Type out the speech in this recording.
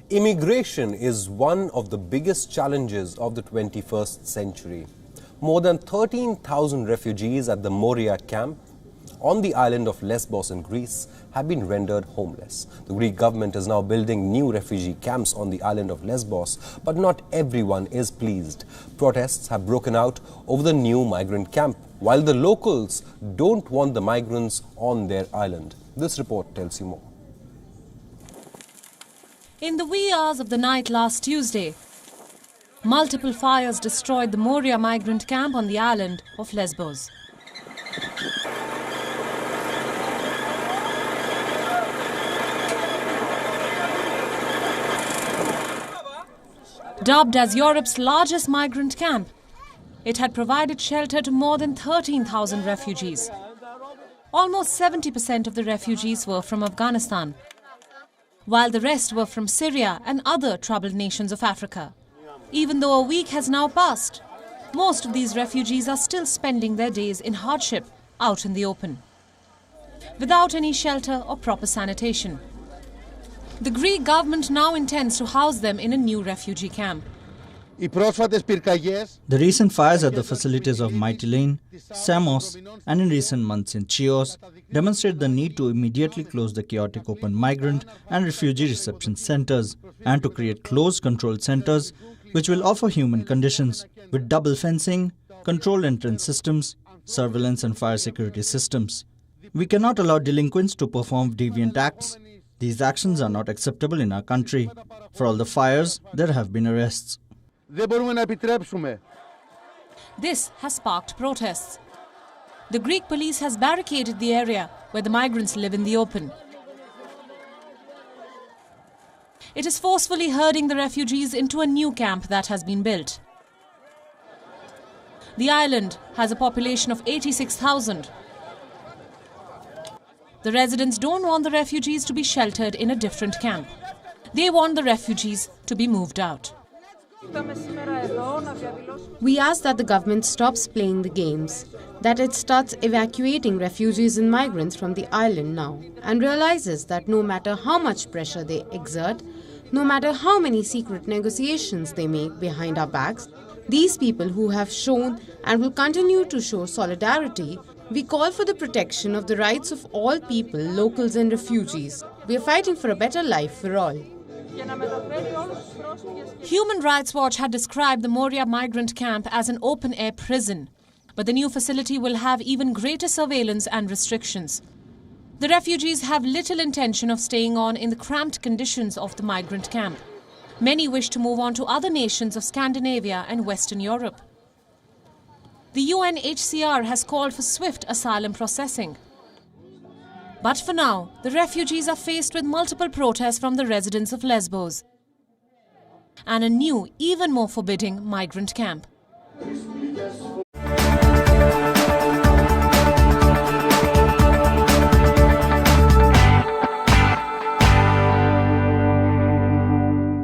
Immigration is one of the biggest challenges of the 21st century. More than 13,000 refugees at the Moria camp on the island of Lesbos in Greece have been rendered homeless. The Greek government is now building new refugee camps on the island of Lesbos, but not everyone is pleased. Protests have broken out over the new migrant camp, while the locals don't want the migrants on their island. This report tells you more. In the wee hours of the night last Tuesday, multiple fires destroyed the Moria migrant camp on the island of Lesbos. Dubbed as Europe's largest migrant camp, it had provided shelter to more than 13,000 refugees. Almost 70% of the refugees were from Afghanistan, while the rest were from Syria and other troubled nations of Africa. Even though a week has now passed, most of these refugees are still spending their days in hardship out in the open, without any shelter or proper sanitation. The Greek government now intends to house them in a new refugee camp. The recent fires at the facilities of Mytilene, Samos and in recent months in Chios demonstrate the need to immediately close the chaotic open migrant and refugee reception centers and to create closed controlled centers which will offer human conditions with double fencing, controlled entrance systems, surveillance and fire security systems. We cannot allow delinquents to perform deviant acts. These actions are not acceptable in our country. For all the fires, there have been arrests. This has sparked protests. The Greek police has barricaded the area where the migrants live in the open. It is forcefully herding the refugees into a new camp that has been built. The island has a population of 86,000. The residents don't want the refugees to be sheltered in a different camp. They want the refugees to be moved out. We ask that the government stops playing the games, that it starts evacuating refugees and migrants from the island now, and realizes that no matter how much pressure they exert, no matter how many secret negotiations they make behind our backs, these people who have shown and will continue to show solidarity, we call for the protection of the rights of all people, locals and refugees. We are fighting for a better life for all. Human Rights Watch had described the Moria migrant camp as an open-air prison, but the new facility will have even greater surveillance and restrictions. The refugees have little intention of staying on in the cramped conditions of the migrant camp. Many wish to move on to other nations of Scandinavia and Western Europe. The UNHCR has called for swift asylum processing. But for now, the refugees are faced with multiple protests from the residents of Lesbos and a new, even more forbidding migrant camp.